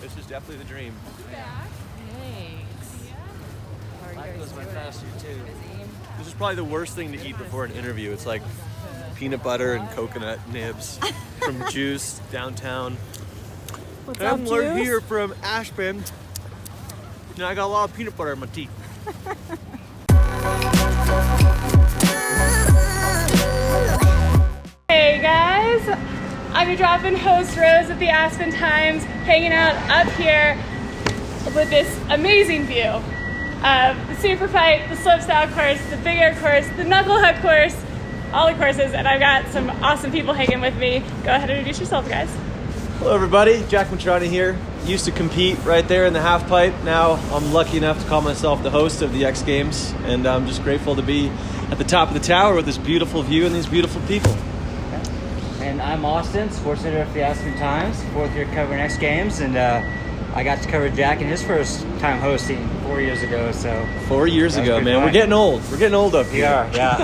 This is definitely the dream. Thanks. Life goes by faster too. This is probably the worst thing to eat before an interview. It's like peanut butter and coconut nibs from Juice downtown. What's up, We're Juice? here from Aspen, and I got a lot of peanut butter in my teeth. Hey guys, I'm your drop-in host Rose at the Aspen Times, hanging out up here with this amazing view of the superpipe, the slopestyle course, the big air course, the knuckle hook course, all the courses, and I've got some awesome people hanging with me. Go ahead and introduce yourselves, guys. Hello everybody, Jack Mitrani here. Used to compete right there in the half pipe. Now I'm lucky enough to call myself the host of the X Games, and I'm just grateful to be at the top of the tower with this beautiful view and these beautiful people. And I'm Austin, sports editor for the Aspen Times, fourth year covering X Games, and I got to cover Jack in his first time hosting 4 years ago. So 4 years ago, man. fun. We're getting old. We're getting old up here. Yeah.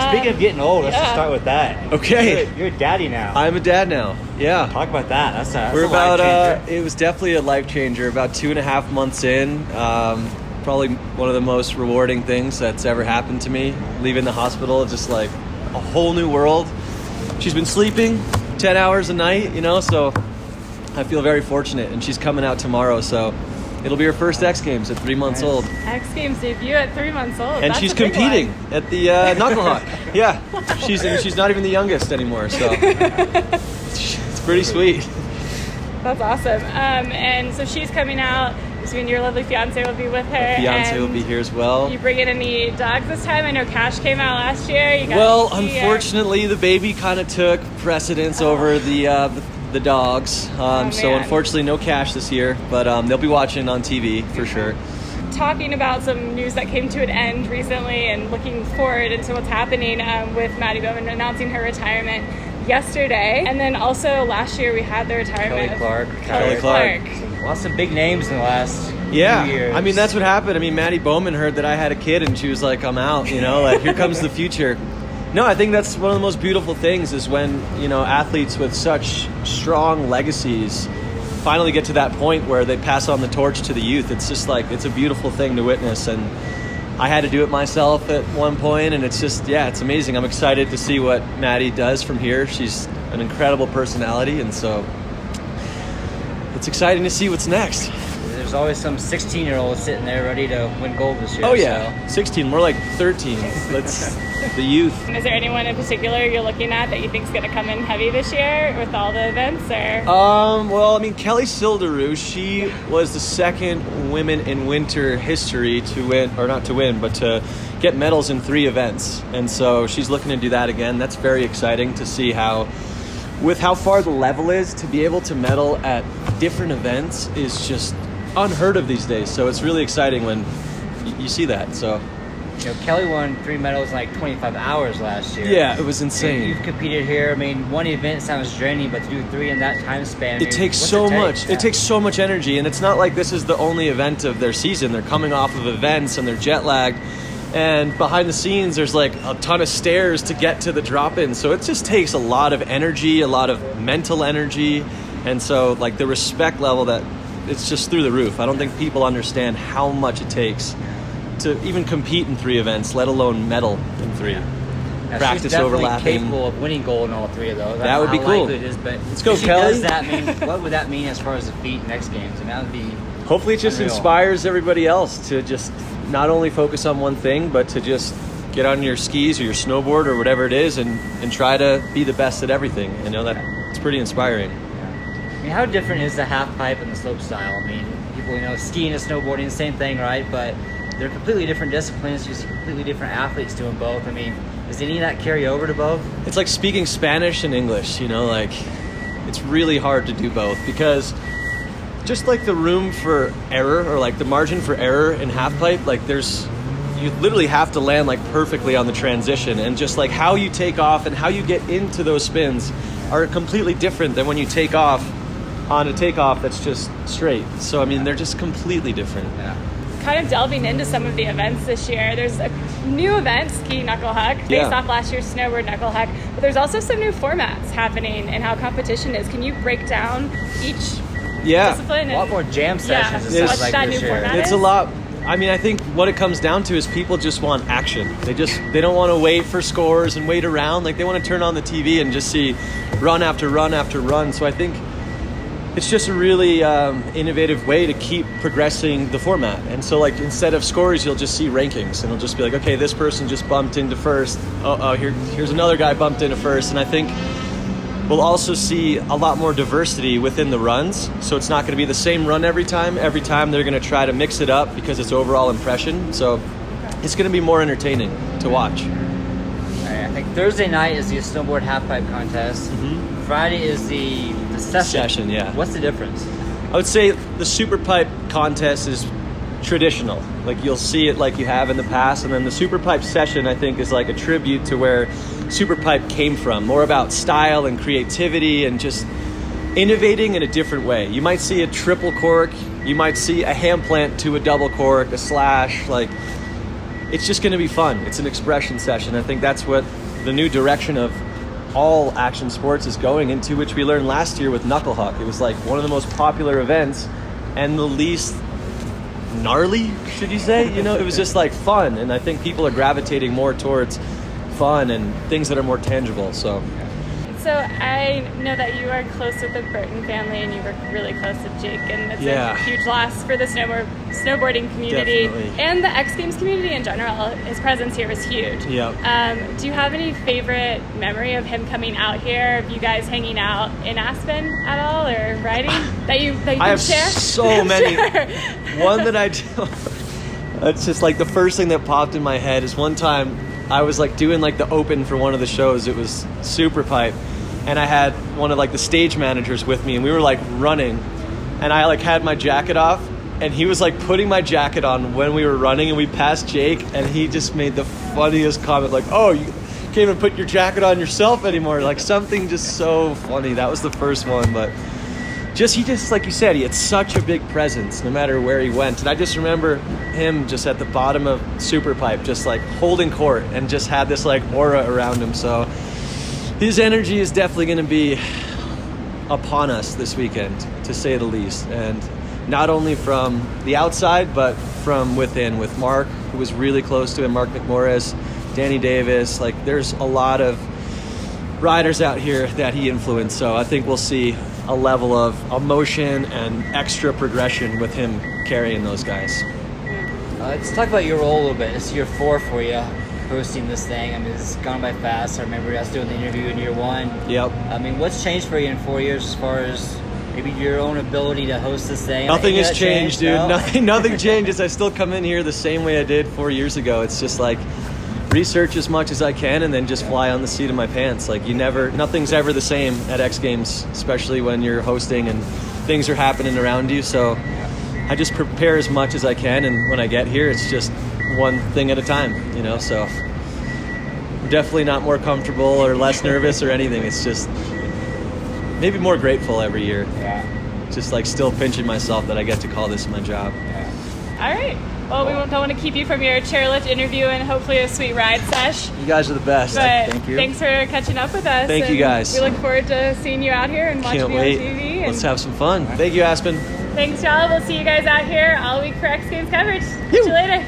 Speaking of getting old, let's just start with that. Okay. You're a daddy now. I'm a dad now. Yeah. Talk about that. That's We're a life about, changer. it was definitely a life changer. About 2.5 months in, probably one of the most rewarding things that's ever happened to me. Leaving the hospital, just like a whole new world. She's been sleeping 10 hours a night, so I feel very fortunate. And she's coming out tomorrow, so it'll be her first X Games at 3 months old. X Games debut at 3 months old. And That's she's a big competing one. at the knuckle huck. Yeah, she's not even the youngest anymore, so it's pretty sweet. That's awesome. And so she's coming out. So your lovely fiance will be with her. Fiance will and be here as well. You bring in any dogs this time? I know Cash came out last year. Unfortunately, the baby kind of took precedence over the dogs. So man. unfortunately, no Cash this year, but they'll be watching on TV for sure. Talking about some news that came to an end recently and looking forward into what's happening with Maddie Bowman announcing her retirement yesterday. And then also last year we had the retirement of Kelly Clark. Lots of big names in the last few years. I mean, that's what happened. I mean, Maddie Bowman heard that I had a kid and she was like, I'm out, like here comes the future. No, I think that's one of the most beautiful things is when, athletes with such strong legacies finally get to that point where they pass on the torch to the youth. It's just like, it's a beautiful thing to witness. And I had to do it myself at one point, and it's just, it's amazing. I'm excited to see what Maddie does from here. She's an incredible personality, and so it's exciting to see what's next. There's always some 16-year-old sitting there ready to win gold this year. Oh yeah, 16, more like 13. That's the youth. Is there anyone in particular you're looking at that you think is going to come in heavy this year with all the events? Or Well, I mean, Kelly Sildaroo, she was the second woman in winter history to win, or not to win, but to get medals in 3 events. And so she's looking to do that again. That's very exciting to see with how far the level is, to be able to medal at different events is just unheard of these days. So it's really exciting when you see that. So Kelly won 3 medals in like 25 hours last year. Yeah, it was insane. You've competed here. I mean, one event sounds draining, but to do 3 in that time span, it takes so much. Yeah. It takes so much energy, and it's not like this is the only event of their season. They're coming off of events and they're jet lagged. And behind the scenes, there's like a ton of stairs to get to the drop-in. So it just takes a lot of energy, a lot of mental energy. And so like the respect level it's just through the roof. I don't think people understand how much it takes to even compete in 3 events, let alone medal in 3. Now, Practice she's definitely overlapping. Capable of winning gold in all 3 of those. That would be cool. It is, but Let's go, if she Kelly. Does that mean, what would that mean as far as the feat in X Games? And that would be Hopefully it just unreal. inspires everybody else to just not only focus on one thing, but to just get on your skis or your snowboard or whatever it is and try to be the best at everything. That it's pretty inspiring. I mean, how different is the half pipe and the slope style? I mean, people, skiing and snowboarding, same thing, right? But they're completely different disciplines. You see completely different athletes doing both. I mean, does any of that carry over to both? It's like speaking Spanish and English, it's really hard to do both because just like the room for error or like the margin for error in half pipe, like you literally have to land like perfectly on the transition, and just like how you take off and how you get into those spins are completely different than when you take off on a takeoff that's just straight. So, I mean, they're just completely different. Yeah. kind of delving into some of the events this year. There's a new event, Ski Knuckle Huck, based off last year's Snowboard Knuckle Huck, but there's also some new formats happening and how competition is. Can you break down each Yeah. discipline. A lot more jam sessions and It's- stuff like that this new year. format. It's a lot. I mean, I think what it comes down to is people just want action. They don't want to wait for scores and wait around. Like, they want to turn on the TV and just see run after run after run. So I think it's just a really innovative way to keep progressing the format. And so, like, instead of scores, you'll just see rankings, and it'll just be like, okay, this person just bumped into first. Here's another guy bumped into first. And I think we'll also see a lot more diversity within the runs. So it's not going to be the same run every time. Every time they're going to try to mix it up because it's overall impression. So it's going to be more entertaining to watch. All right, I think Thursday night is the snowboard halfpipe contest. Friday is the session. Yeah. What's the difference? I would say the superpipe contest is traditional. Like, you'll see it like you have in the past. And then the superpipe session, I think, is like a tribute to where superpipe came from. More about style and creativity and just innovating in a different way. You might see a triple cork. You might see a hand plant to a double cork, a slash. Like, it's just going to be fun. It's an expression session. I think that's what the new direction of all action sports is going into, which we learned last year with Knuckle Huck. It was like one of the most popular events and the least gnarly, should you say? You know, it was just like fun, and I think people are gravitating more towards fun and things that are more tangible. So I know that you are close with the Burton family, and you work really close with Jake, and it's a huge loss for the snowboarding community. Definitely. And the X Games community in general. His presence here was huge. Yep. Do you have any favorite memory of him coming out here, of you guys hanging out in Aspen at all, or riding that you I can have share? so many. Sure. One that I do. It's just like the first thing that popped in my head is one time I was like doing like the open for one of the shows. It was Superpipe, and I had one of like the stage managers with me, and we were like running, and I like had my jacket off, and he was like putting my jacket on when we were running, and we passed Jake, and he just made the funniest comment, like, "Oh, you can't even put your jacket on yourself anymore." Like, something just so funny. That was the first one, but he just, like you said, he had such a big presence no matter where he went. And I just remember him just at the bottom of Superpipe, just like holding court, and just had this like aura around him. So his energy is definitely going to be upon us this weekend, to say the least. And not only from the outside, but from within, with Mark, who was really close to him, Mark McMorris, Danny Davis. Like, there's a lot of riders out here that he influenced. So I think we'll see a level of emotion and extra progression with him carrying those guys. Let's talk about your role a little bit. It's year 4 for you, hosting this thing. I mean, it's gone by fast. I remember us doing the interview in year 1. Yep. I mean, what's changed for you in 4 years as far as maybe your own ability to host this thing? Nothing has changed, dude. No? Nothing changes. I still come in here the same way I did 4 years ago. It's just like research as much as I can and then just fly on the seat of my pants. Like, nothing's ever the same at X Games, especially when you're hosting and things are happening around you. So I just prepare as much as I can, and when I get here, it's just one thing at a time, you know. So I'm definitely not more comfortable or less nervous or anything. It's just maybe more grateful every year. Yeah. Just like still pinching myself that I get to call this my job. All right. Well, we don't want to keep you from your chairlift interview and hopefully a sweet ride sesh. You guys are the best. But Thank you. Thanks for catching up with us. Thank you, and guys. We look forward to seeing you out here and watching Can't you wait. on TV. And Let's have some fun. Thank you, Aspen. thanks, y'all. We'll see you guys out here all week for X Games coverage. See you later.